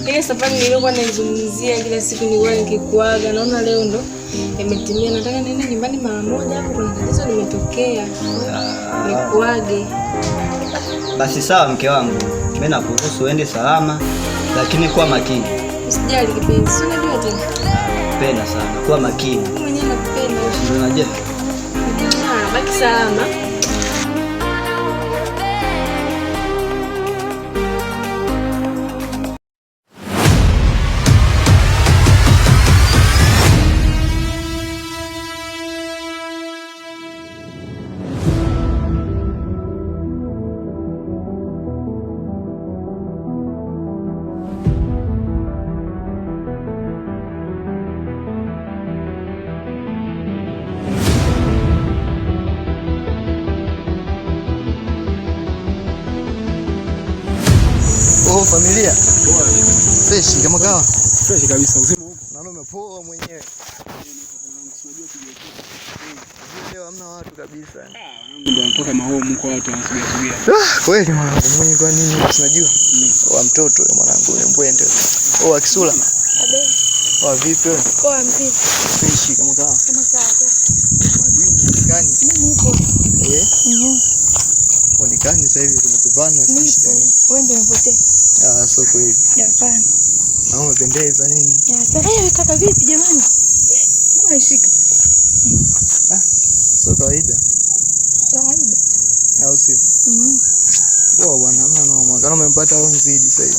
Ile safari nilikuwa naizungumzia kila siku nilikuwa nikikuaga, naona leo ndo imetimia. Nataka niende nyumbani mara moja, hapo kuna tatizo limetokea. Nikuage. Basi sawa mke wangu. Mimi nakuruhusu uende salama, lakini kuwa makini. Usijali kipenzi, unajua tena. Napenda sana, kuwa makini. Mwenyewe nakupenda. Unajua? Baki salama. Oh, familia. Poa. Fresh kama kawa. Fresh kabisa uzima huko. Naona umepoa mwenyewe. Unajua kijiwekea. Leo hamna watu kabisa. Wanangu ndio wanatoka mahomu kwa watu wanasubia subia. Kweli mwanangu, mwenye kwa nini unajua? Wa mtoto yule mwanangu yule mbwende. Oh, akisula. Abe. Wa vipi wewe? Poa mzee. Fresh kama kawa. Kama kawa. Madimu mnikani. Mimi upo. Mnikani sasa hivi tumetupana shida nini? Wewe ndio umepotea. So kweli. Hapana. Na umependeza nini? Sasa kaka vipi jamani? Mbona shika? So kawaida. Kawaida. Au sio? Poa bwana, hamna noma. Kama umempata au nzidi sasa hivi.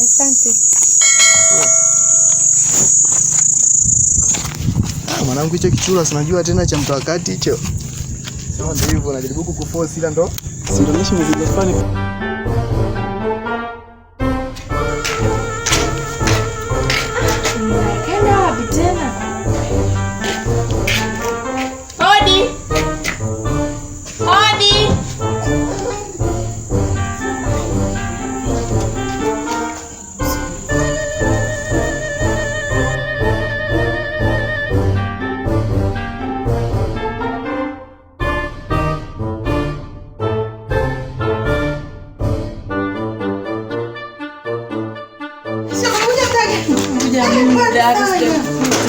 Asante. Mwanangu hicho kichura sinajua tena cha mtakati hicho. Sema ndio hivyo najaribu kukuforce ila ndo Sindanishi mzigo fulani. Kaenda wapi tena? Hodi. Hodi.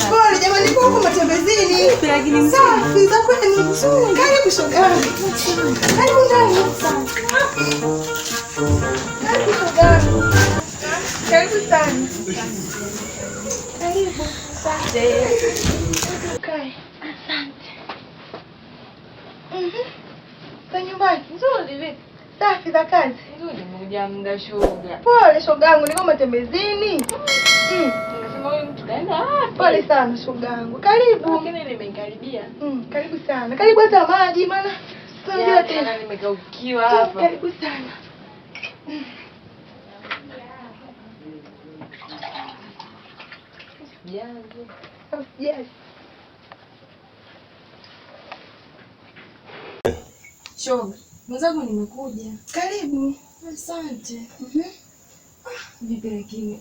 Pole jamani, kwa huko matembezini. Safi za kweli nzuri. Karibu shoga. Karibu ndani. Karibu shoga. Karibu sana. Karibu. Asante. Okay. Asante. Kwa nyumbani nzuri vipi? Safi za kazi. Nzuri mmoja mda shoga. Pole shogangu, niko matembezini. Pole sana shogangu. Karibu. Lakini nimekaribia. Karibu sana. Karibu hata maji maana sio tena nimekaukiwa hapa. Karibu sana. Yes. Shoga, mwenzangu nimekuja. Karibu. Asante. Vipi lakini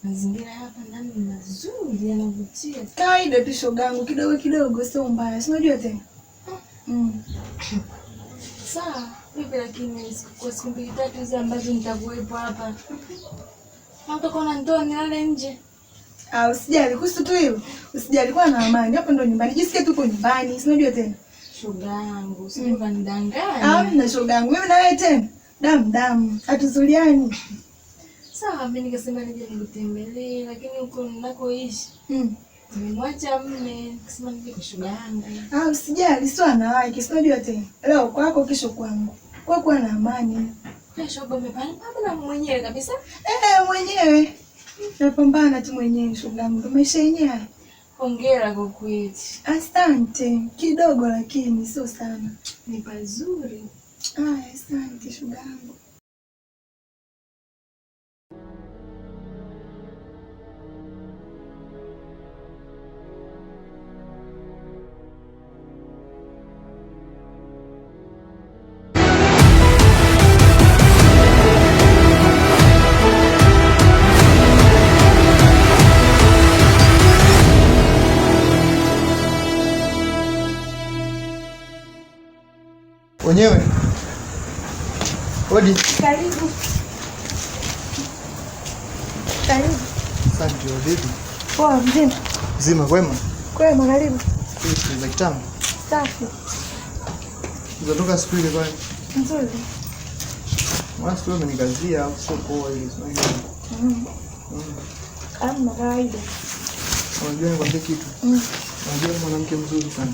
mazingira hapa ndani ni mazuri, yanavutia. Kawaida tu shogangu, kidogo kidogo sio mbaya. Si unajua tena. Sawa, vipi lakini kwa siku mbili tatu hizi ambazo nitakuwepo hapa. Nataka na ndoa nilale nje. Usijali, kuhusu tu hilo. Usijali, kwa na amani. Hapo ndo nyumbani. Jisikie tupo nyumbani. Si unajua tena. Shogangu, usije kanidanganya. Na shogangu, mimi na wewe tena. Damu. Hatuzuliani. Sawa, mimi nikasema nije nikutembelee, lakini huko ninakoishi nimemwacha mume, nikasema nije kwa shoga yangu. Usijali, sio anawahi, si unajua tena. Leo kwako kesho kwangu. Kwa kuwa na amani. Shoga umepanda na mwenyewe kabisa? Mwenyewe. Napambana tu mwenyewe shogangu. Ndo maisha yenyewe. Hongera kwa kweli. Asante. Kidogo lakini sio sana. Ni pazuri. Asante shogangu. Wenyewe Hodi. Karibu. Karibu. Asante. Vipi? Poa, mzima. Mzima kwema? Kwema, karibu. Kitu za kitambo. Safi. Unatoka siku ile kwani? Nzuri. Mwanzo wewe umenikazia au sio poa ile sio? Kama kawaida. Unajua nikwambie kitu? Unajua mwanamke mzuri sana.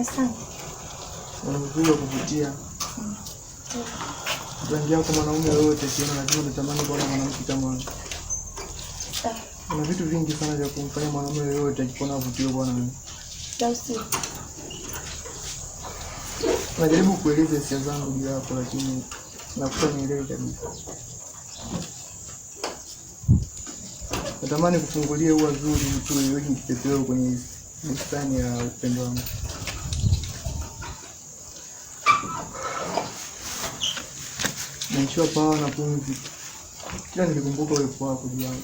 Asante. Unamzuri wa kuvutia. Rangi yako mwanaume yote kiona lazima unatamani kuona mwanamke kama wewe. Kuna vitu vingi sana vya kumfanya mwanaume yote akipona avutiwe bwana wewe. Sauti. Najaribu kueleza hisia zangu juu yako lakini nakuta nielewe kabisa. Natamani kufungulia ua zuri tu iwe kipepeo kwenye bustani ya upendo wangu. Naishiwa pawa na pumzi. Kila nikikumbuka uwepo wako juu yangu.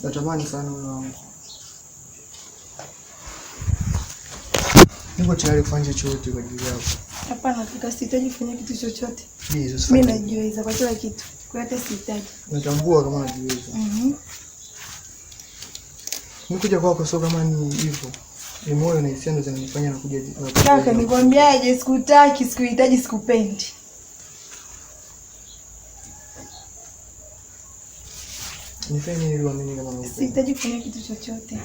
Natamani sana moyo wangu. Niko tayari kufanya chochote kwa ajili yako. Hapana, sihitaji kufanya kitu chochote. Please, mimi najiweza kwa kila kitu. Kwa hata sihitaji. Natambua kama najiweza. Nikuja kwako sio kama ni hivyo. Ni moyo na hisia ndo zinanifanya nakuja. Kaka, nikwambiaje, sikutaki, sikuhitaji, sikupendi. Nifanye nini ili uamini kama nakupenda? Sihitaji kufanya kitu chochote.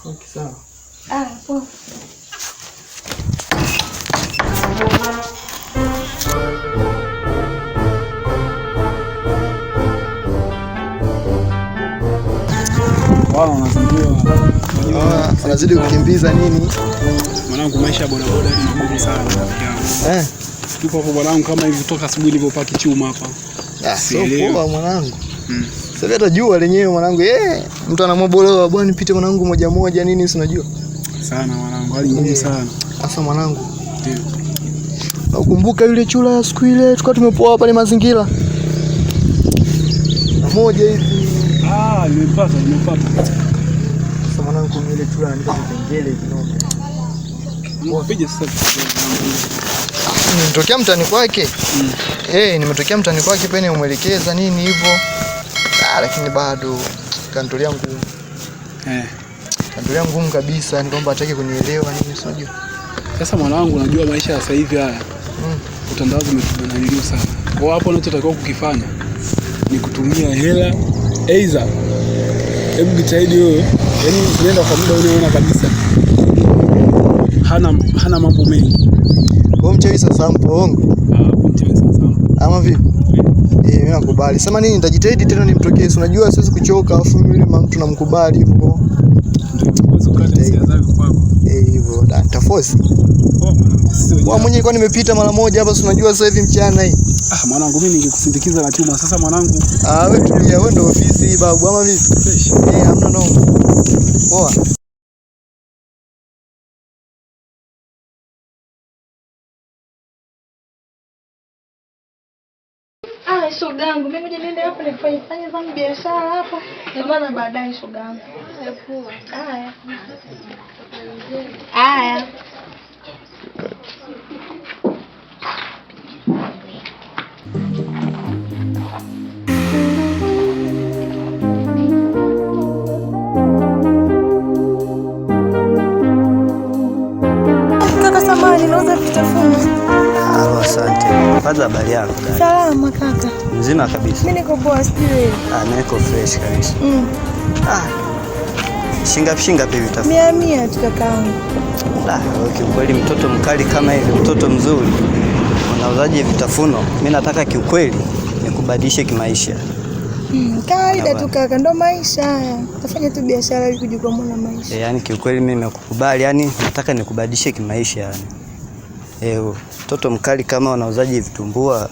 Okay, sawa. Poa. Wao wanazindua. Wanazidi kukimbiza nini? Mwanangu maisha bodaboda ni magumu sana rafiki yangu. Tuko hapo mwanangu kama hivi kutoka asubuhi nilipopaki chuma hapa. Sio poa mwanangu. Sasa hata jua lenyewe mwanangu, mtu anamwoboloa bwana nipite mwanangu moja moja nini si unajua? Sana mwanangu, hali ngumu sana. Sasa mwanangu. Ndio. Nakumbuka yule chula siku ile tulikuwa tumepoa pale mazingira. Na moja hivi. Nimepata. Sasa mwanangu yule chula ananipa kipengele kidogo. Mpige sasa. Nimetokea mtani kwake. Nimetokea mtani kwake pene umuelekeza nini hivyo. Lakini bado kanitolea ngumu. Kanitolea ngumu kabisa, ni kwamba hataki kunielewa nini unajua. Sasa mwanangu, unajua maisha ya sasa hivi haya. Utandawazi umetubananiliwa sana. Kwa hapo unachotakiwa kukifanya ni kutumia hela aidha. Hebu jitahidi wewe, yaani unaenda kwa muda unaona kabisa. Hana mambo mengi. Kwa mchawi sasa mpongo. Mchawi sasa. Ama vipi? Mimi nakubali. Sema nini nitajitahidi tena nimtokee. Unajua siwezi kuchoka afu yule mtu namkubali hivyo. Ndio uweze kukata hisia zako kwako. Hivyo nitaforce. Kwa mwenyewe kwa nimepita mara moja hapa unajua sasa hivi mchana hii. Mwanangu mimi ningekusindikiza na chuma. Sasa mwanangu. Wewe tulia, wewe ndio ofisi babu ama vipi? Hamna noma. Poa. Shogangu, mimi ngoja niende hapo nifanye zangu biashara hapo. Na maana baadaye shogangu. Haya. Kaka samani, nauza vitafunwa. Asante. Kwanza habari yako dada? Salama kaka. Mzima kabisa. Mimi niko poa still. Niko fresh kabisa. Shinga pivi tafu. 100 tu kakaangu. Kiukweli mtoto mkali kama hivi, mtoto mzuri. Unauzaje vitafuno? Mimi nataka kiukweli nikubadilishe kimaisha. Kawaida tu kaka, ndo maisha haya. Tafanya tu biashara ili kujikwamua na maisha. Yaani kiukweli mimi nimekukubali, yani nataka nikubadilishe kimaisha yani. Mtoto mkali kama unauzaje vitumbua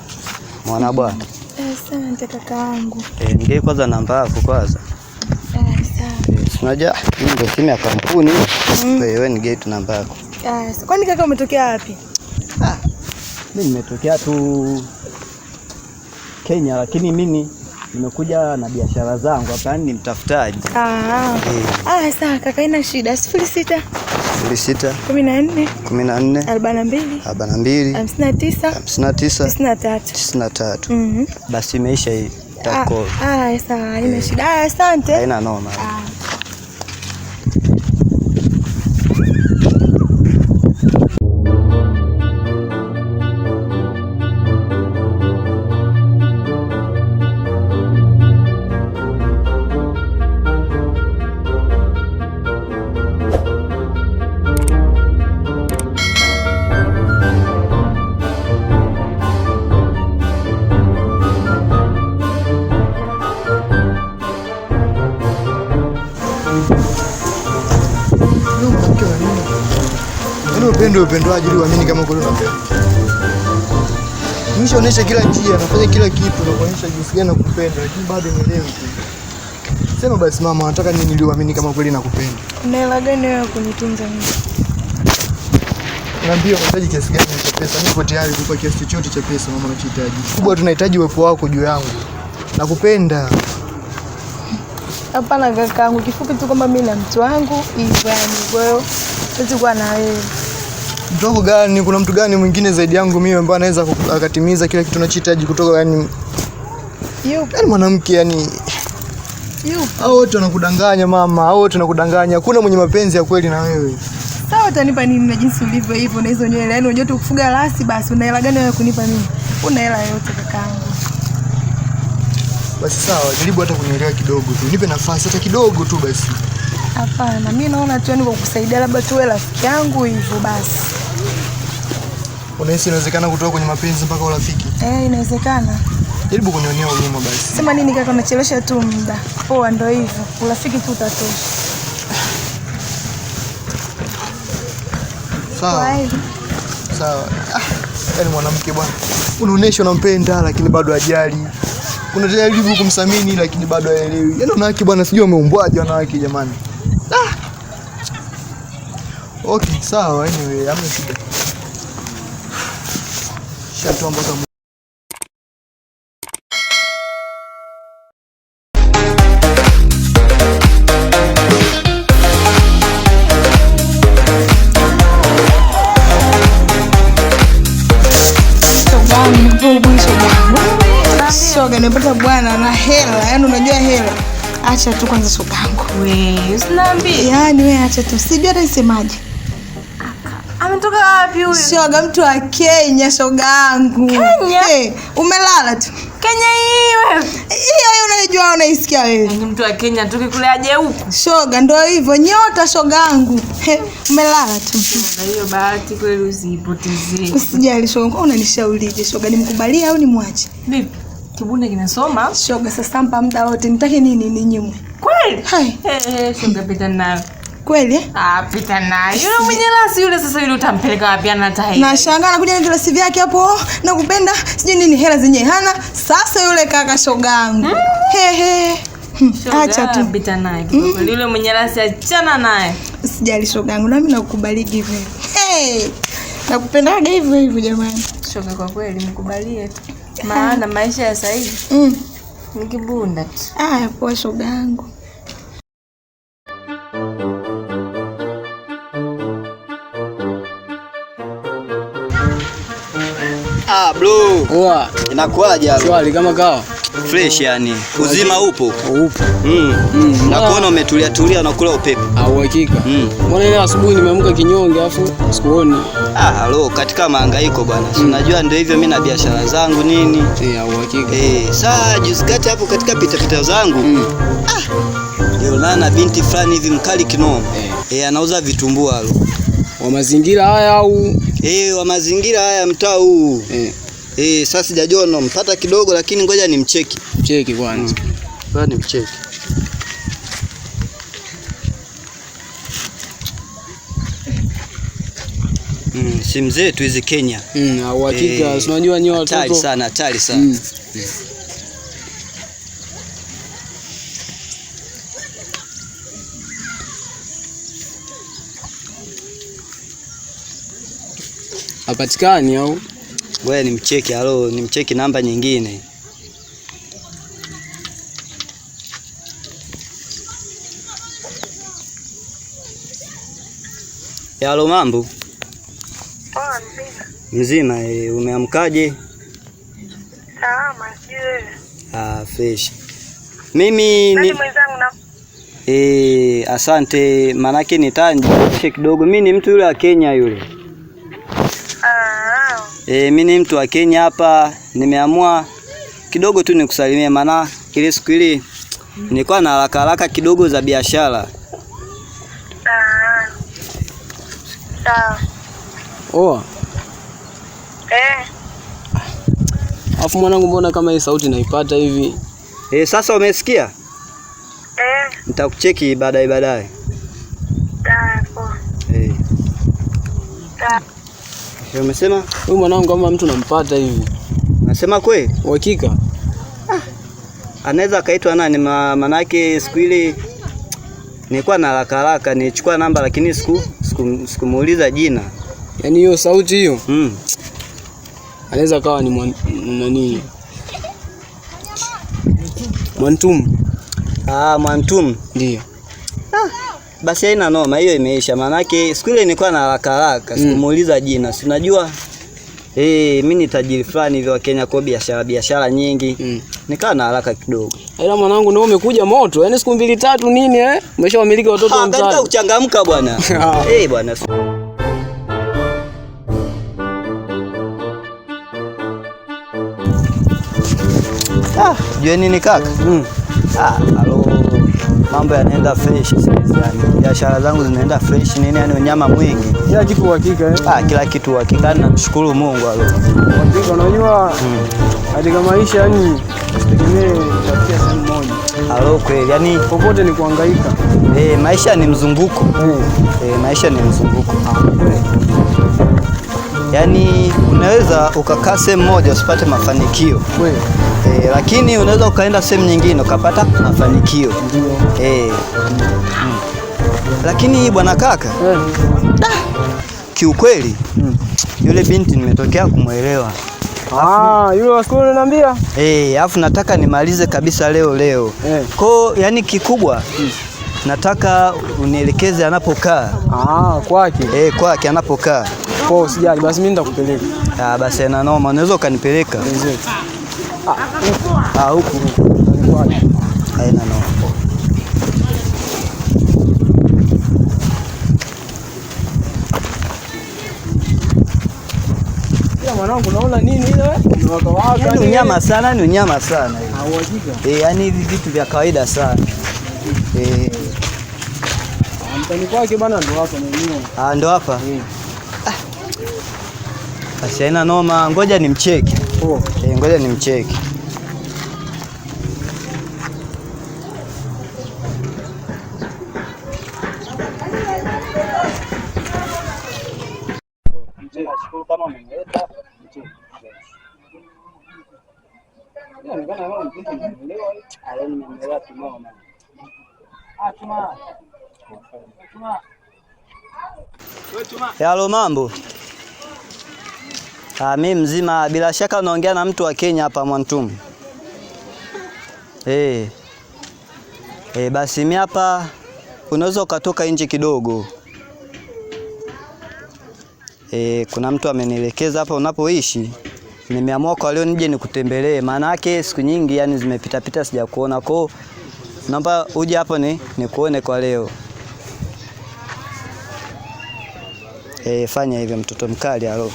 mwana bwana? Asante kakaangu. Nige kwanza namba yako kwanza. Sawa. Unajua hii ndio simu ya kampuni. Kwa hiyo nige tu namba yako. Kwani kaka umetokea wapi? Mimi nimetokea tu Kenya, lakini mimi nimekuja na biashara zangu hapa, yani ni mtafutaji. Sawa kaka, haina shida. 06 06 14 14 42 59 93. Basi imeisha hii. Tako. Sawa, haina shida. Asante. Haina noma. Upendo ajili uamini kama kweli unapenda. Nimeshaonesha kila njia, nafanya kila kitu na kuonesha jinsi gani nakupenda, lakini bado nielewi tu. Sema basi mama, nataka nini ili uamini kama kweli nakupenda? Una hela gani wewe kunitunza mimi? Niambie unahitaji kiasi gani cha pesa? Niko tayari kukupa kiasi chochote cha pesa mama unachohitaji. Kubwa tunahitaji uwepo wako juu yangu. Nakupenda. Hapana kakaangu, kifupi tu kwamba mimi na mtu wangu hivyo yani, kwa hiyo siwezi kuwa na wewe. Mtu wangu gani? Kuna mtu gani mwingine zaidi yangu mimi ambaye anaweza akatimiza kila kitu unachohitaji kutoka yani? Yupo. Yaani mwanamke yani yupo. Hao wote wanakudanganya mama, hao wote wanakudanganya. Hakuna mwenye mapenzi ya kweli na wewe. Sawa, utanipa nini na jinsi ulivyo hivyo na hizo nywele? Yaani unajua tu kufuga rasi basi, una hela gani wewe kunipa mimi? Una hela yote kakaangu. Basi sawa, jaribu hata kunielewa kidogo tu. Nipe nafasi hata kidogo tu basi. Hapana, mimi naona tu ni kwa kusaidia labda tu wewe rafiki yangu hivyo basi. Unahisi inawezekana kutoka kwenye mapenzi mpaka urafiki? Inawezekana. Jaribu kunionea huruma basi. Sema nini kaka, unachelewesha tu muda. Poa, ndio hivyo. Urafiki tu utatosha. Sawa. Sawa. Yaani mwanamke bwana. Unaonesha unampenda lakini bado hajali. Unajaribu kumsamini lakini bado haelewi. Yaani wanawake bwana, sijui wameumbwaje wanawake jamani. Okay, sawa, anyway, hamna shida. Shatu mpaka shoga, nimepata bwana na hela. Yaani unajua hela. Acha tu kwanza shogangu. Wewe usiniambie. Yaani wewe acha tu. Sijui hata nisemaje. Ametoka wapi huyo? Shoga, mtu wa Kenya shogangu. Kenya? Umelala tu. Kenya hii wewe. Hiyo unajua unaisikia wewe. Ni mtu wa Kenya tukikuleaje huku? Shoga, ndio hivyo nyota shogangu. Umelala tu. Na hiyo bahati kweli usipotezee. Usijali shoga, unanishaurije shoga, nimkubalie au nimwache? Vipi? Kibunda kinasoma? Shoga, sasa mpa muda wote. Nitake nini ninyimwe? Kweli? Hai. Shoga pita nayo. Kweli? Pita nayo. Yule mwenye rasi yule sasa yule utampeleka wapi ana tai? Na shangaa anakuja na glasi vyake hapo. Nakupenda, sijui nini hela zenye hana. Sasa yule kaka shogangu. Acha tu. Pita naye. Yule mwenye rasi achana naye. Usijali shogangu, nami nakukubalia hivyo. Nakupendaga hivyo hivyo jamani. Shoga, kwa kweli mkubalie tu. Maana maisha ya sasa hivi ni kibunda tu. Poa shogangu. Bro. Oa. Inakuaje hapo? Swali kama kawa. Fresh yani. Uzima upo? Upo. Nakuona umetulia tulia na kula upepo. Hakika. Mbona leo asubuhi nimeamka kinyonge afu sikuoni. Halo, katika mahangaiko bwana. Unajua ndio hivyo, mimi na biashara zangu nini? Hakika. Saa juzi kati hapo katika pita zangu. Ndio na binti fulani hivi mkali kinoma. Anauza vitumbua halo. Wa mazingira haya au? Wa mazingira haya mtaa huu. Sasa sijajua nampata kidogo lakini ngoja nimcheki. Cheki kwanza. Ngoja nimcheki. Simu zetu hizi Kenya. Hakika, unajua nyoa watoto. Hatari sana. Hapatikani au? Wewe nimcheki, nimcheki namba nyingine. Halo, mambo? Poa, mzima. Umeamkaje? Salama, sio? Fresh. Mimi ni mwenzangu na asante, manake nitaanjishe kidogo. Mimi ni mtu yule wa Kenya yule. Mimi ni mtu wa Kenya hapa, nimeamua kidogo tu nikusalimie, maana ile siku ile nilikuwa na haraka kidogo za biashara. Sawa. Afu mwanangu, mbona kama hii sauti naipata hivi? Sasa umesikia? Nitakucheki baadaye. Sawa. Umesema? Huyu mwanangu kama mtu nampata hivi. Nasema kweli? Uhakika? Anaweza kaitwa nani? Manake siku ile nilikuwa na haraka nichukua namba, lakini sikumuuliza jina. Yaani hiyo sauti hiyo? Anaweza kawa ni nani? Mwantumu. Mwantumu. Ndio. Basi haina noma, hiyo imeisha. Manake siku ile nilikuwa na haraka sikumuuliza jina. Si unajua mimi ni tajiri fulani hivi wa Kenya, kwa biashara nyingi. Nikaa na haraka kidogo. Ila mwanangu, ndio umekuja moto. Yaani siku 2-3 nini umeshawamiliki watoto wa mtaani. Katika kuchangamka bwana. Bwana. Jua nini kaka? Halo. Mambo yanaenda fresh sasa yani. Biashara zangu zinaenda fresh nini, yani unyama mwingi. Kila kitu uhakika kila kitu uhakika, namshukuru Mungu Uhakika, unajua katika maisha yani usitegemee kufikia sehemu moja. Kweli yani popote ni kuhangaika. Maisha ni mzunguko. Maisha ni mzunguko. Yani unaweza ukakaa sehemu moja usipate mafanikio. Lakini unaweza ukaenda sehemu nyingine ukapata mafanikio. Lakini bwana kaka, kiukweli yule binti nimetokea kumuelewa. Yule wasikuli unaniambia? Alafu nataka nimalize kabisa leo. Kwa yani kikubwa nataka unielekeze anapokaa. Kwake? Kwake anapokaa. Kwa usijali, basi mimi nitakupeleka. Basi na noma, unaweza ukanipeleka. Huku. Haina noma. Mwanangu, naona nini ile? Ni unyama sana, Uhakika? Yani hivi vitu vya kawaida sana. Mtani kwake bana, ndo hapa mwenyewe. Ndo hapa. Basi haina noma, ngoja nimcheki. Ngoja nimcheki. Kama umeleta Halo, mambo? Mimi mzima, bila shaka unaongea na mtu wa Kenya hapa Mwantumu. Basi mimi hapa, unaweza ukatoka nje kidogo. Kuna mtu amenielekeza hapa unapoishi. Nimeamua kwa leo nije nikutembelee, maana yake siku nyingi yani zimepita sijakuona. Kwa naomba uje hapo nikuone kwa leo. Fanya hivyo mtoto mkali. Halo.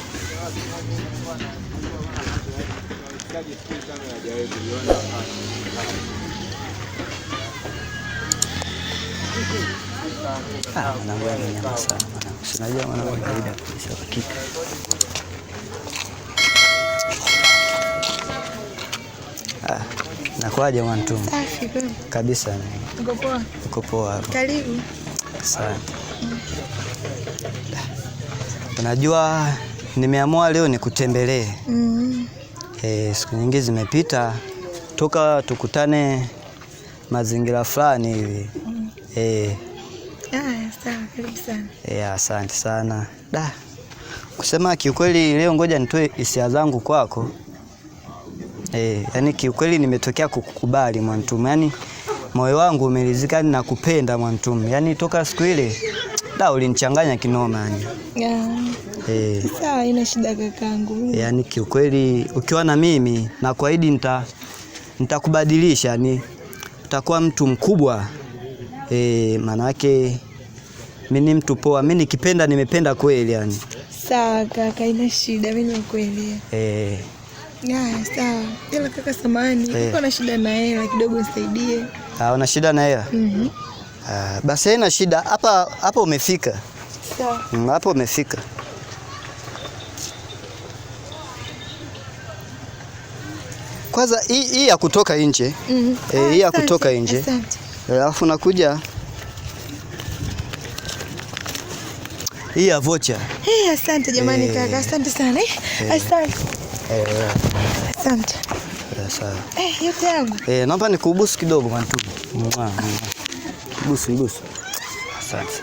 Sinajua mwanangu kawaida kabisa hakika. Nakwaje Mwantumu? Safi kabisa. Uko poa? Karibu. Asante. Unajua nimeamua leo nikutembelee. Siku nyingi zimepita toka tukutane mazingira fulani hivi. Sawa, karibu sana. Asante sana. Kusema kiukweli leo ngoja nitoe hisia zangu kwako. Yani kiukweli nimetokea kukukubali Mwantumu. Yani moyo wangu umeridhika na kupenda Mwantumu. Yani toka siku ile ulinichanganya kinoma yani. Sawa, ina shida kakangu. Yaani kiukweli ukiwa na mimi na kuahidi nitakubadilisha yani utakuwa mtu mkubwa. Maana yake mimi ni mtu poa, mimi nikipenda nimependa kweli yani. Sawa kaka, ina shida, mimi nakuelewa. Sawa. Ila kaka samahani, niko na shida na hela kidogo nisaidie. Una shida na hela? Basi haina shida. Hapa umefika. Sawa. Hapa umefika. Kwanza hii ya kutoka nje. Hii ya kutoka nje. Asante. Alafu nakuja hii ya vocha. Asante jamani kaka, asante sana. Asante. Asante. Sawa. Yote yangu. Naomba nikubusu kidogo mantu. Busu. Asante.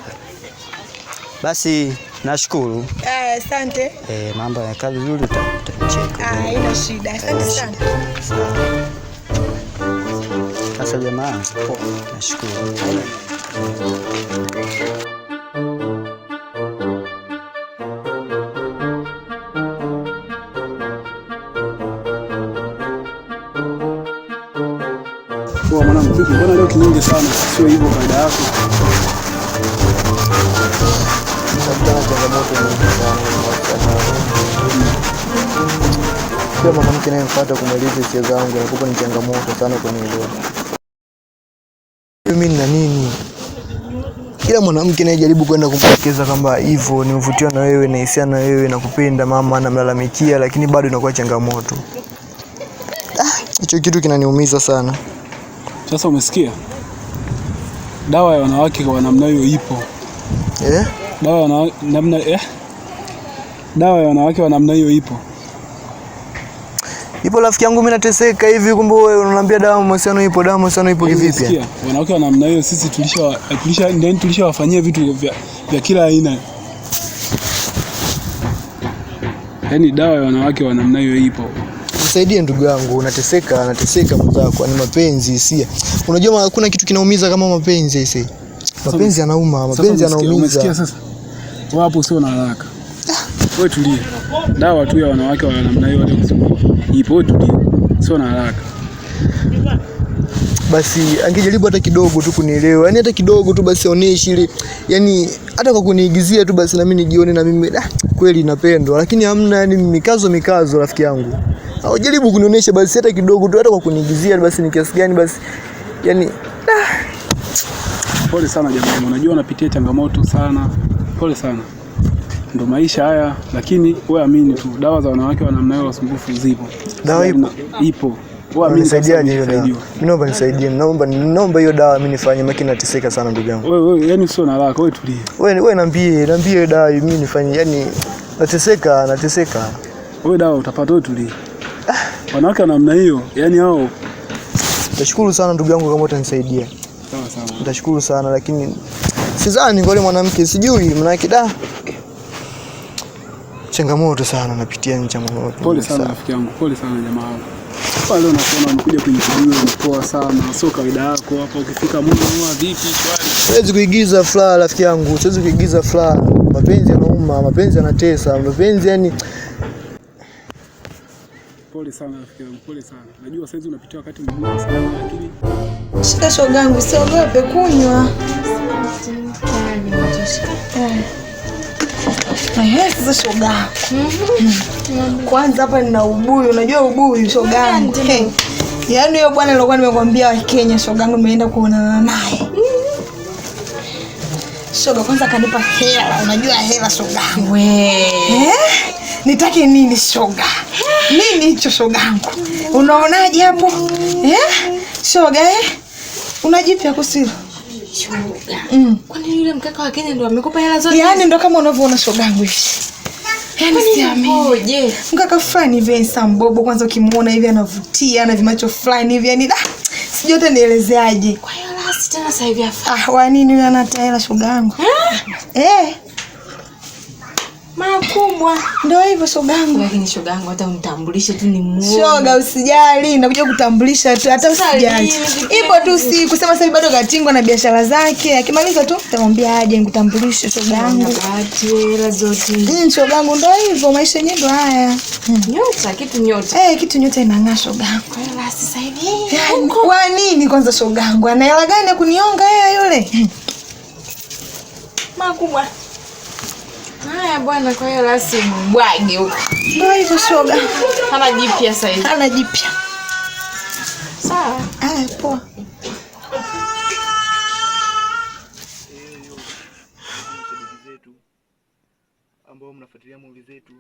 Basi nashukuru. Asante. Mambo yanakaa vizuri utacheka. Haina shida. Asante sana. Sasa jamaa, nashukuru. Mwanangu, mbona leo kinyonge sana? Sio hivyo kaida yako. Kwa mwanamke anayemfuata kumaliza hisia zangu nakupa ni changamoto sana kunielewa. Mimi nina nini? Kila mwanamke anayejaribu kwenda kumpokeza kwamba hivyo nimevutiwa na wewe na hisia na wewe na kupenda mama anamlalamikia, lakini bado inakuwa changamoto. Hicho kitu kinaniumiza sana. Sasa umesikia? Dawa ya wanawake kwa namna hiyo ipo. Dawa ya wanawake wa namna hiyo ipo. Ipo rafiki yangu, mimi nateseka hivi, kumbe wewe unaniambia dawa mahusiano ipo, dawa mahusiano ipo kivipi? Umesikia? Wanawake wa namna hiyo sisi tulishawafanyia vitu vya kila aina. Yaani dawa ya wanawake wa namna hiyo ipo. Nisaidie ndugu yangu, nateseka mwenzako, ni mapenzi hisia. Unajua hakuna kitu kinaumiza kama mapenzi hisia. Mapenzi yanauma, mapenzi yanaumiza. Umesikia sasa? Wewe hapo sio na haraka. Wewe tulie. Dawa tu ya wanawake wa namna hiyo wale kusumbua. Ipo tulie. Sio na haraka. Basi angejaribu hata kidogo tu kunielewa. Yaani hata kidogo tu basi aoneshe ile. Yaani hata kwa kuniigizia tu basi na mimi nijione na mimi kweli napendwa. Lakini hamna, yani mikazo rafiki yangu. Hujaribu kunionyesha basi hata kidogo tu, hata kwa kuniigizia basi ni kiasi gani basi. Yaani pole sana jamani, unajua unapitia changamoto sana. Pole sana. Ndio maisha haya, lakini wewe amini tu, dawa za wanawake wa namna hiyo wasumbufu zipo. Dawa ipo. Wewe amini. Nisaidiaje hiyo dawa? Mimi naomba nisaidie. Naomba hiyo dawa mimi nifanye, maki nateseka sana ndugu yangu. Wewe yani sio na haraka, wewe tulie. Wewe niambie dawa mimi nifanye, yani nateseka. Wewe dawa utapata, wewe tulie. Wanawake wa namna hiyo, yani hao. Nitashukuru sana ndugu yangu kama utanisaidia. Sawa. Nitashukuru sana, lakini sidhani kwa mwanamke, sijui manake changamoto sana napitia changamoto. Pole sana rafiki yangu, pole sana jamaa wangu. Kwa leo nakuona umekuja kunipigia mpoa sana, sio kawaida yako hapa ukifika muda vipi shwari. Siwezi kuigiza furaha rafiki yangu, siwezi kuigiza furaha. Mapenzi yanauma, mapenzi yanatesa, mapenzi yani. Pole sana rafiki yangu, pole sana. Najua sasa unapitia wakati mgumu sana lakini shika shogangu, usiogope kunywa. Sasa shoga. Kwanza hapa nina ubuyu, unajua ubuyu shogangu. Yaani huyo bwana alikuwa nimekwambia wa Kenya shogangu, nimeenda kuonana naye. Shoga kwanza kanipa hela, unajua hela shogangu. Nitake nini shoga? Nini hicho shogangu? Unaonaje hapo? Shoga unajipya kusilo? Shoga. Kwani yule mkaka wa Kenya ndo amekupa hela zote? Yaani ndo kama unavyoona shogangu hivi. Yaani siamini. Mkaka fulani hivi sambobo, kwanza ukimuona hivi anavutia, ana vimacho fulani hivi, yani sijui hata nielezeaje. Kwa hiyo lasi tena sasa hivi afa. Wa nini yule anata hela shogangu? makubwa. Ndio hivyo shogangu. Lakini shogangu hata unitambulishe tu ni muone. Shoga usijali, nakuja kutambulisha tu hata usijali. Ipo tu si kusema sasa bado katingwa na biashara zake. Akimaliza tu nitamwambia aje nikutambulishe shogangu. Bahati hela zote. Shogangu ndio hivyo maisha yenyewe ndo haya. Nyota kitu nyota. Kitu nyota inang'aa shogangu. Hela sasa hivi. Kwa nini kwanza shogangu? Ana hela gani ya kunionga yeye yule? Makubwa. Haya bwana, kwa hiyo lasi mbwage huko. Ndio hivyo shoga. Hana jipya sasa hivi. Hana jipya. Sawa. Haya poa. Ambao mnafuatilia movie zetu.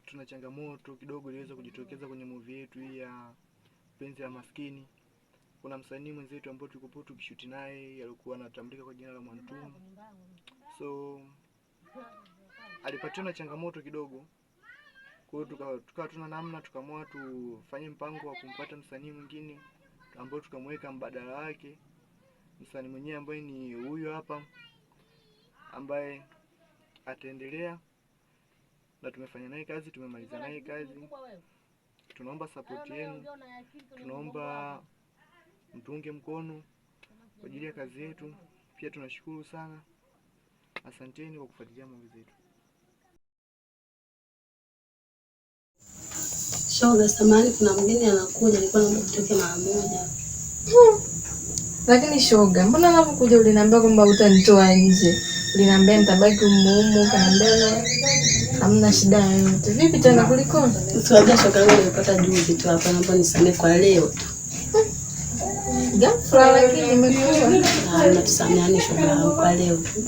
Tuna changamoto kidogo iliweza kujitokeza kwenye movie yetu hii ya Penzi la Maskini. Kuna msanii mwenzetu ambaye tulikuwa tukishuti naye, alikuwa anatambulika kwa jina la Mwantumu. So alipatiwa na changamoto kidogo. Kwa hiyo tukawa tuna namna, tukaamua tufanye mpango wa kumpata msanii mwingine ambao tukamweka mbadala wake. Msanii mwenyewe ambaye ni huyo hapa, ambaye ataendelea na tumefanya naye kazi, tumemaliza naye kazi. Tunaomba support yenu. Tunaomba mtuunge mkono kwa ajili ya kazi yetu. Pia tunashukuru sana. Asanteni kwa kufuatilia movie zetu. Shoga, samahani kuna mgeni anakuja, nilikuwa naomba kutoke mara moja. Lakini shoga, mbona unapokuja uliniambia kwamba utanitoa nje? Uliniambia nitabaki humu, kaniambia hamna shida yoyote. Vipi tena kuliko? Usiwaambie shoga yangu nimepata juzi tu hapa, naomba nisamee kwa leo tu. Ghafla lakini imekuwa. Na tusameane shoga yangu kwa leo tu.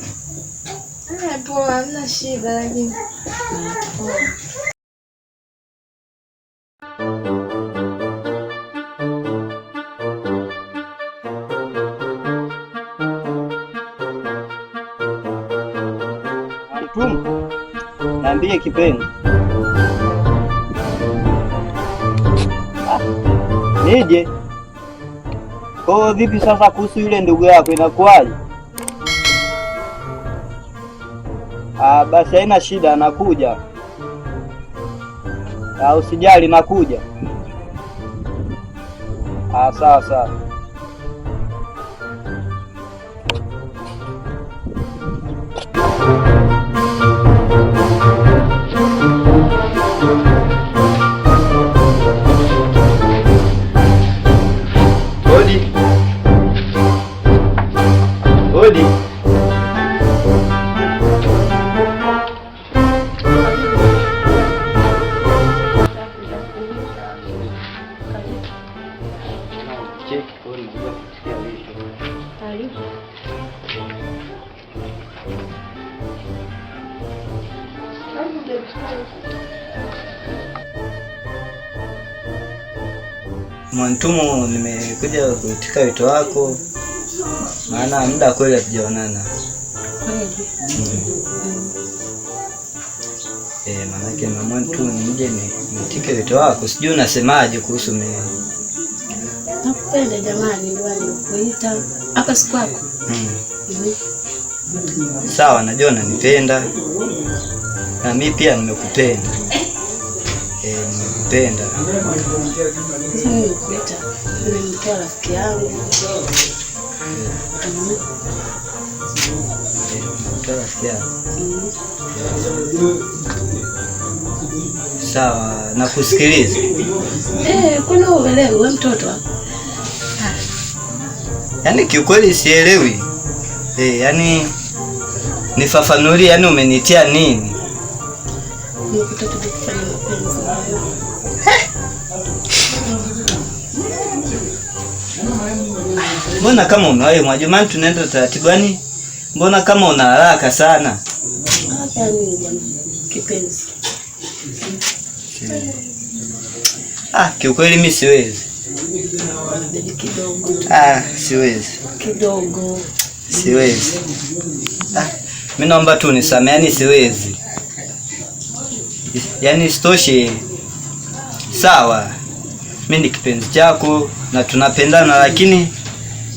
Poa, hamna shida lakini. Poa. Niambie kipenzi. Nije. Kwa vipi sasa kuhusu yule ndugu yako inakuwaje? Basi haina shida, anakuja. Usijali, nakuja. Sawa sawa. Odi. Mwantumu, nimekuja kuitika wito wako. Maana muda kweli hatujaonana. Maana yake nimeamua tu nije nitike wito wako. Sijui unasemaje kuhusu mimi. Nakupenda jamani, ndio nilikuita hapa siku yako. Sawa, najua unanipenda. Na mimi pia nimekupenda. Nimekupenda. Sasa nimekuita. Nimemtoa rafiki yangu. Sawa, nakusikiliza. Kuna uelewi wewe mtoto hapa? Yaani kiukweli sielewi. Yaani nifafanulie, yaani umenitia nini? Nimekuta tukifanya mapenzi. Mbona kama unawahi Mwajuma, tunaenda taratibu gani? Mbona kama una haraka sana? Kipenzi. Kiukweli mimi siwezi. Kidogo. Siwezi. Kidogo. Siwezi. Mimi naomba tu nisamehe, siwezi. Yaani sitoshe. Sawa. Mimi ni kipenzi chako na tunapendana, lakini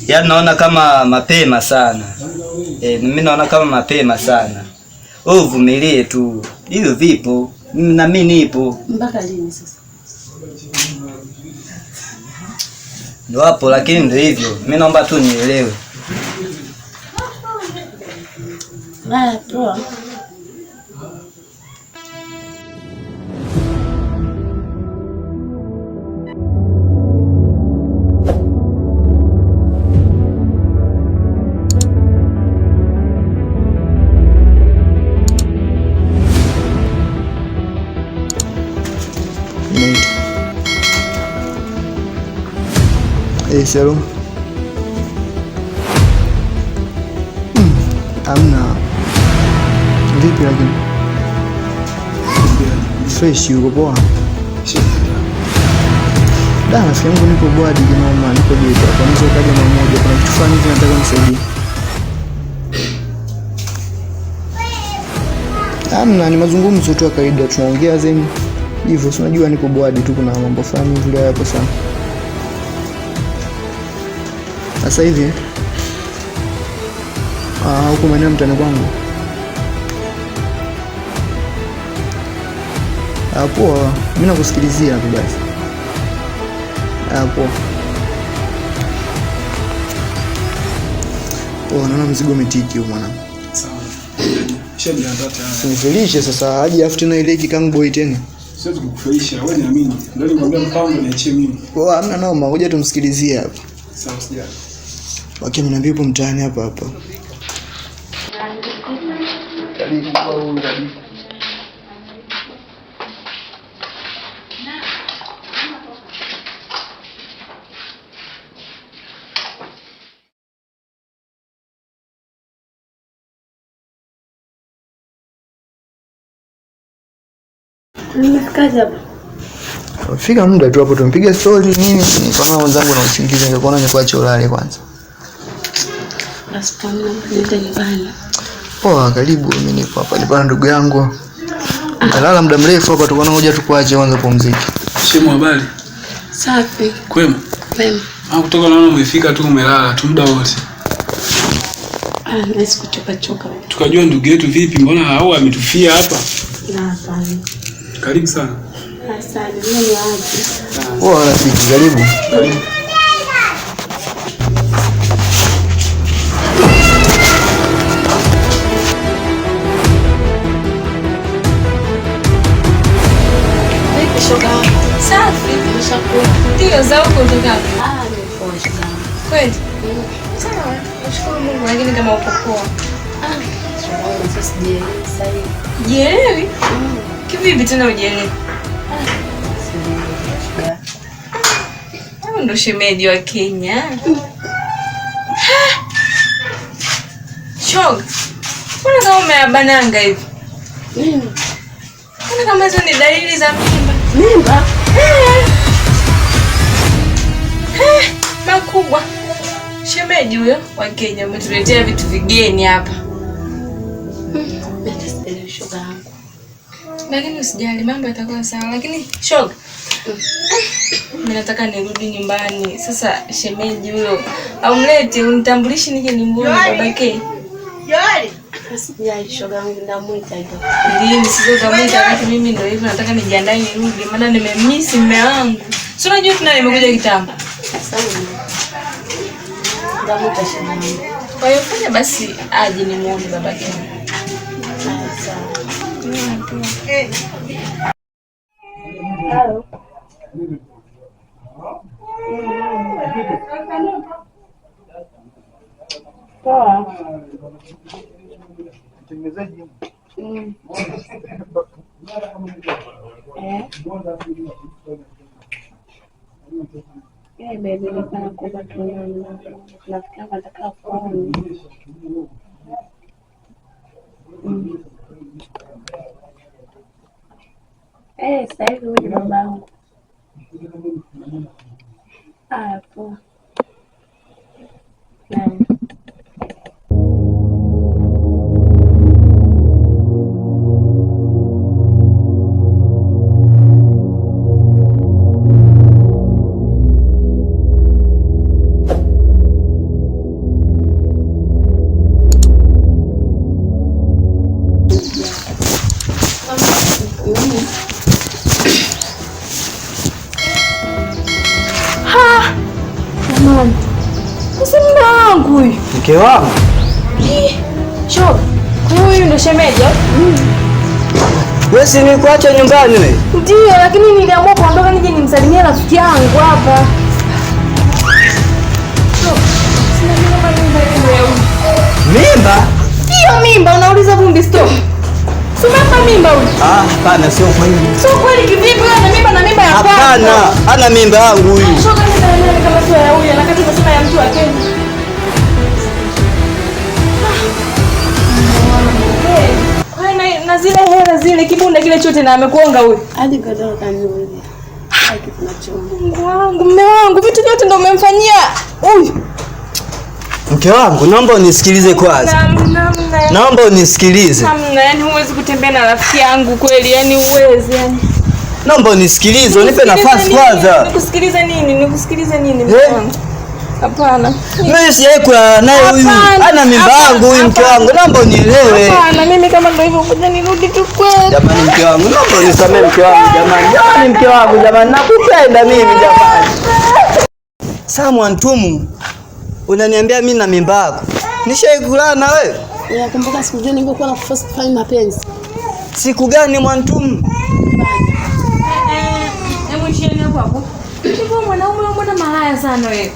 yaani naona kama mapema sana. Mimi naona kama mapema sana. Wewe uvumilie tu. Hilo vipo. Na mimi nipo. Mpaka lini sasa? Ndio hapo, lakini ndio hivyo. Mimi naomba tu nielewe. Poa. Shalom. Amna. Vipi lakini? Fresh yuko poa. Rafiki yangu niko board kinoma, niko jeta. Kwa nini ukaja na mmoja? Kuna kitu fulani hivi nataka unisaidie. Amna, ni mazungumzo tu ya kawaida tunaongea zeni. Hivyo si unajua niko board tu, kuna mambo fulani vile hapo sana. Sasa hivi huko maeneo mtani kwangu. Poa, mimi nakusikilizia hapo basi. Poa. Naona mzigo umetiki huko mwanangu. Sawa. Nishajiandaa tayari. Sinifelishe sasa aje afu tena ile kikangu boy tena. Siwezi kukufelisha, wewe niamini. Ndio nikwambia mpango niachie mimi. Hamna noma, ngoja tumsikilizie hapa. Sawa, sijali. Mimi naambia hapo mtaani hapa. Karibu kwa huyu karibu. Nimefikaje hapa? Fika muda tu hapo tumpiga story nini? Nikaona wenzangu na usingizi, nikaona nikuache ulale kwanza. Basi kama nenda nyumbani. Poa, karibu, mimi niko hapa. Nilikuwa na ndugu yangu. Nalala muda mrefu hapa, tukaona ngoja tukuache kwanza pumzike. Shemu, habari? Safi. Kwema? Kwema. Kutoka naona umefika tu umelala tu muda wote. Nasi kuchoka. Tukajua ndugu yetu vipi, mbona hao ametufia hapa? Hapana. Karibu sana. Asante, mimi wapi? Poa rafiki, karibu. Karibu. Safi. Ndio za huko kutoka. Nimepoa shoga. Kweli? Sawa. Nashukuru Mungu, lakini kama uko poa. Shoga, sasa sijielewi sasa hivi. Jielewi? Kivipi tena ujielewi? Ndo shemeji wa Kenya. Shoga. Mbona kama umeabananga hivi? Mbona kama hizo ni dalili za mimba? Mimba? Makubwa. Shemeji huyo wa Kenya umetuletea vitu vigeni hapa. Nitasterehe shoga yangu. Lakini usijali, mambo yatakuwa sawa. Lakini shoga, mimi nataka nirudi nyumbani. Sasa shemeji huyo aumlete unitambulishi nije nimuone babake. Yori. Asijali shoga yangu, ndamuita hivyo. Ndio nisizodamwita wakati mimi ndio hivyo nataka nijiandae nirudi maana nimemiss mume wangu. Si unajua tuna nimekuja kitambo. Sawa. Ndamuita shoga yangu. Kwa hiyo fanya basi aje nimuone babake. Sawa. Hello. Poa. Baby, nilikuwa kuomba tuonane. Nafikiri nataka kuona. Sasa hivi uje babangu. Poa. Nani? Mke wangu. Shoga. Huyu ndo shemeji. Wewe si nikuacha nyumbani wewe? Ndio, lakini niliamua kuondoka nije nimsalimie rafiki yangu hapa. Mimba? Hiyo mimba unauliza vumbi stop. Sumapa mimba huyu. Hapana, sio kweli. Sio kweli kivipi wewe na mimba ya kwako? Hapana, ana mimba yangu huyu. Shoga ni nani kama sio ya huyu, anakati kusema ya mtu wa Kenya. Na zile hela zile kibunda kile chote na amekuonga huyu. Hadi godoro kaniulia. Haki tunachoma. Mume wangu vitu vyote ndio umemfanyia huyu. Mke wangu, naomba unisikilize kwanza. Naomba unisikilize. Hamna, yani huwezi kutembea na rafiki yangu kweli, yani huwezi yani. Naomba unisikilize, unipe nafasi kwanza. Nikusikilize nini mke wangu? Hapana. Mimi sijawahi kula naye huyu. Ana mimba yangu huyu mke wangu. Naomba unielewe. Hapana, mimi kama ndio hivyo ngoja nirudi tu kweli. Jamani mke wangu, naomba unisamee mke wangu jamani. Jamani mke wangu jamani, nakupenda mimi jamani. Samu Ntumu. Unaniambia mimi na mimba yako. Nishawahi kula na wewe? Nakumbuka siku gani nilikuwa na first time mapenzi. Siku gani Mwantumu? Hebu isheni hapo. Hivyo mwanaume mbona malaya sana wewe?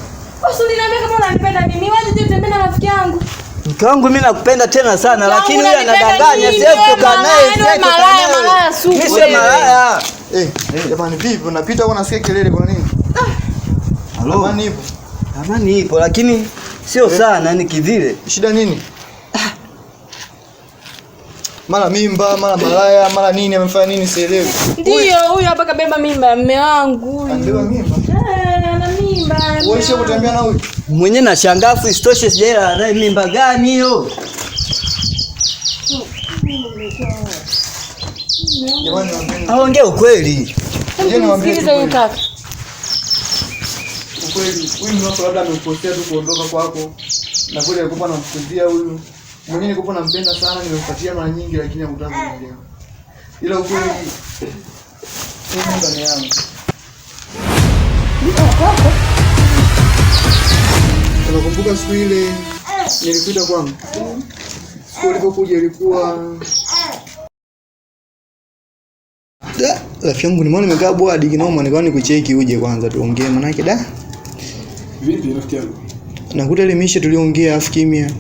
Usiniambie kama unanipenda mimi, waje tu tembea na rafiki yangu. Mke wangu mimi nakupenda tena sana lakini huyu anadanganya, siwezi kukaa naye, malaya sugu. Mimi sio malaya. Jamani vipi unapita huko nasikia kelele kwa nini? Halo. Amani ipo. Amani ipo lakini sio sana ni kivile. Shida nini? Mara mimba, mara malaya, mara nini amefanya nini sielewi. Ndio huyu hapa kabeba mimba ya mume wangu huyu. Kabeba mimba? Ana mimba. Wewe sio kutembea na huyu? Mwenyewe na shangafu isitoshe sijaela na mimba gani hiyo? Jamani aongea ukweli. Sikiliza huyu kaka. Ukweli, huyu mtu labda amekosea tu kuondoka kwako. Na kweli alikuwa anamkuzia huyu. Mwenyewe nilikuwa nampenda sana, nimemfuatia mara nyingi lakini hakutaka kunielewa. Ila ukweli ni ndani yangu. Unakumbuka siku ile nilikuja kwangu? Siku ulipokuja ilikuwa rafiki yangu nimeona nimekaa bwadi kinoma, nikaona nikucheki uje kwanza tuongee manake da. Vipi rafiki yangu? Nakuta ile misha tuliongea afu kimya.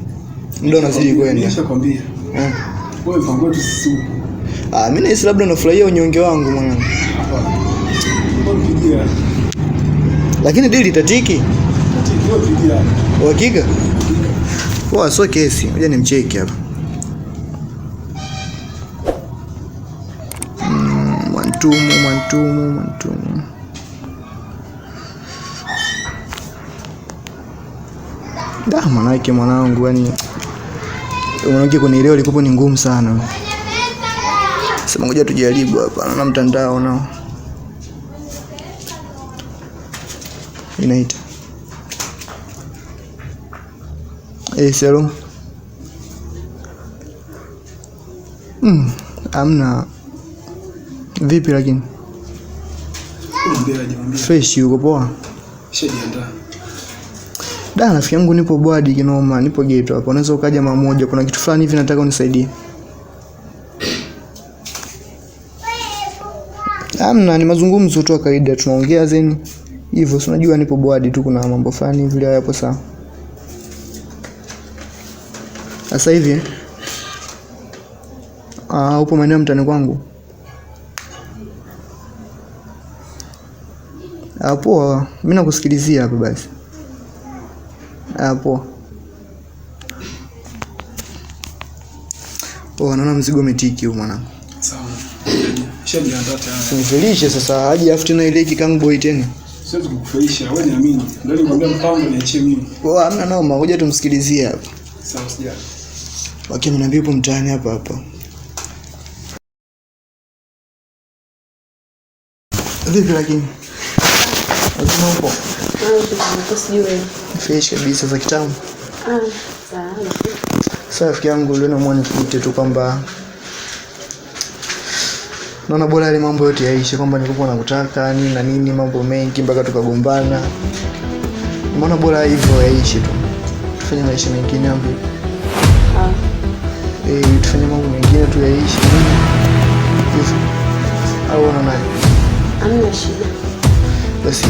Muda unazidi kwenda. Nishakwambia. Wewe mpango wetu sisi. Mimi nahisi labda unafurahia unyonge wangu mwanangu. Hapana. Mbona pigia? Lakini deal itatiki. Ndio pigia. Uhakika? Poa, sio kesi. Ngoja nimcheki hapa. Mwantumu. Manake mwanangu yani mwanangu kunielewa likopo ni ngumu sana. Sema ngoja tujaribu hapa. Naona mtandao nao. Inaita. Hello. Amna. Vipi lakini? Fresh uko poa? Shajiandaa. Rafiki yangu nipo bwadi kinoma, nipo gate hapo. Unaweza ukaja mara moja, kuna kitu fulani hivi nataka unisaidie. Amna, ni mazungumzo tu kawaida tunaongea zeni. Hivyo si unajua nipo bwadi tu, kuna mambo fulani vile hapo sawa. Sasa hivi upo maeneo mtani kwangu. Poa, mimi nakusikilizia hapa basi. Poa. Naona mzigo umetiki huko mwanangu. Sawa. Shajiandaa tayari. Sinifelishe sasa aje afu tena ile kikangu boy tena. Siwezi kukufelisha, wewe niamini. Ndio nikwambia mpango niachie mimi. Hamna noma, ngoja tumsikilizie hapa. Sawa sija. Okay, mnaambia upo mtaani hapa. Vipi lakini? Lazima upo. Fresh kabisa za kitamu. Sawa rafiki yangu, leo naomba nifute tu kwamba naona bora ile mambo yote yaishe, kwamba nilikuwa nakutaka nini na nini, mambo mengi mpaka tukagombana. Mbona bora hivyo yaishe tu. tufanye maisha mengine hapo. Tufanye mambo mengine tu yaishi. Au unaona? Hamna shida. Basi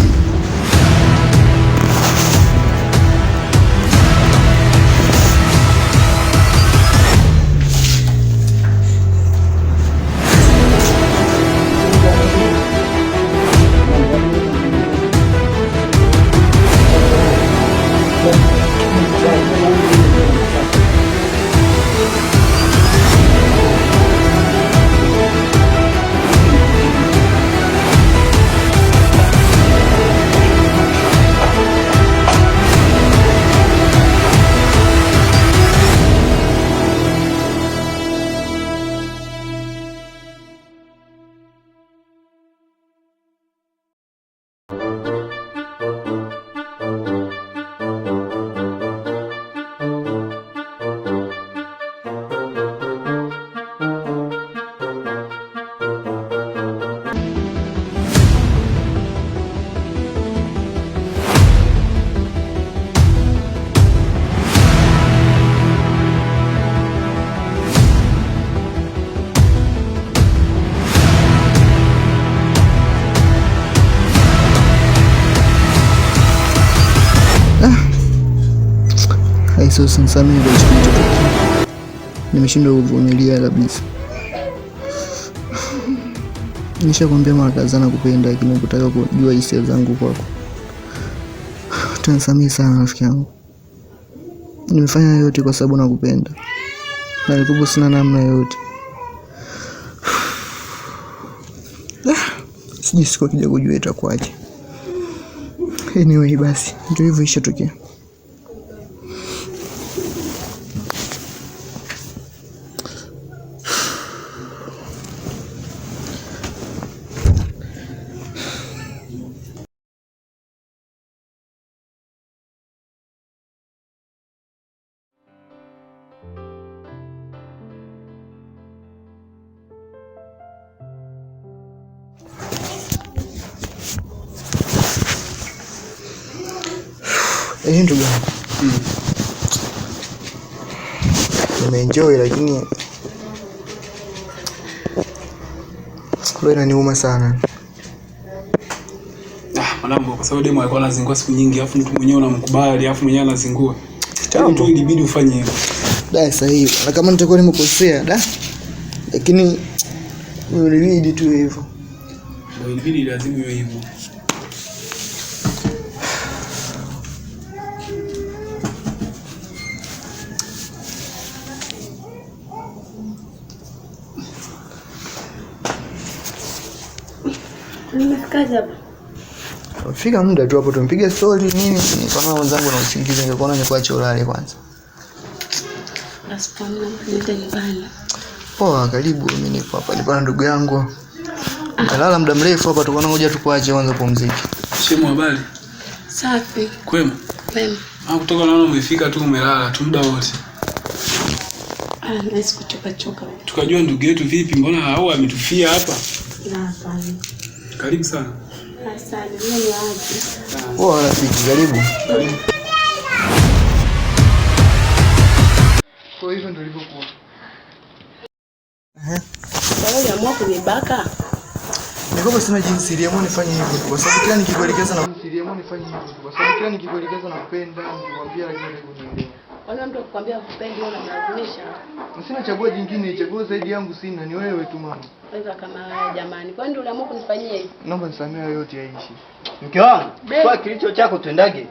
sasa nisamehe kwa kilichotokea. Nimeshindwa kuvumilia kabisa. Nishakwambia mara kadhaa nakupenda, lakini ukutaka kujua hisia zangu kwako. Utanisamehe sana rafiki yangu. Nimefanya yote kwa sababu nakupenda. Na nilikuwa sina namna yote. Sijui siku kija kujua itakuwaje. Anyway basi, ndio hivyo ishatokea. Ndugu yangu. Nimeenjoy lakini roho inaniuma sana. Mwanangu, kwa sababu demo alikuwa anazingua siku nyingi, afu mtu mwenyewe unamkubali, afu mwenyewe anazingua. Kitambo ilibidi ufanye hivyo. Sasa hivi, na kama nitakuwa nimekosea, lakini ilibidi tu hivyo. Ilibidi lazima iwe hivyo. Nimefikaje hapa? Fika muda tu hapo tumpige story nini? Kama wenzangu na usingizi ningekuona nikuache ulale kwanza. Asante nenda nyumbani. Poa, karibu mimi niko hapa. Nilikuwa na ndugu yangu. Kalala muda mrefu hapa tukana ngoja tukuache kwanza pumzike. Shemu habari? Safi. Kwema? Kwema. Kutoka naona umefika tu umelala tu muda wote. Nasi kuchoka. Tukajua ndugu yetu vipi, mbona hao ametufia hapa? Hapana. Karibu sana. Asante, mimi ni wapi? Poa rafiki, karibu. Kwa hivyo ndio ilivyokuwa. Wewe unaamua kunibaka? Niko sina jinsi ile nifanye hivyo kwa sababu kila nikikuelekeza na kupenda, nikwambia lakini unielewa. Wala mtu akikwambia kupendi wewe unamlazimisha. Sina chaguo jingine, chaguo zaidi yangu sina, ni wewe tu mama. Wewe kama jamani, kwa nini unaamua kunifanyia hivi? Naomba nisamehe yote yaishi. Mke wangu, kwa kilicho chako tuendage.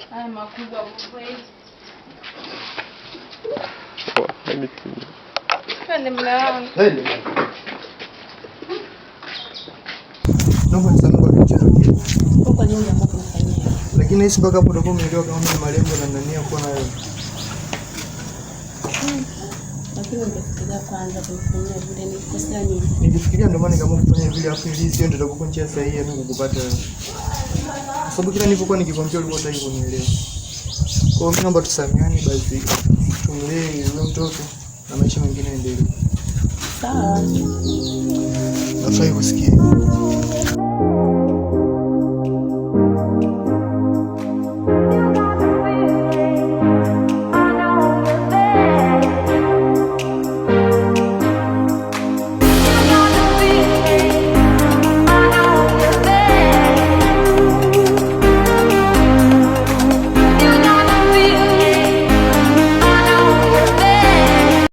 Haya makubwa kweli. Twende mlaani. Twende. Naomba nisamehe kwa kilichotokea. Kwa nini unaamua kunifanyia? Lakini hisi mpaka hapo utakuwa umeelewa kama mimi malengo na nania kuwa na wewe. Lakini ungefikiria kwanza kunifanyia vile nikosea nini? Nilifikiria ndio maana kama kufanya vile afu ili sio ndio itakuwa njia sahihi ya kukupata wewe. Kwa sababu kila nilipokuwa nikikwambia ulikuwa unataka kunielewa. Kwa hiyo mimi naomba tusameane basi. Tumlee yule mtoto na maisha mengine yaendelee. Sawa. Nafurahi kusikia.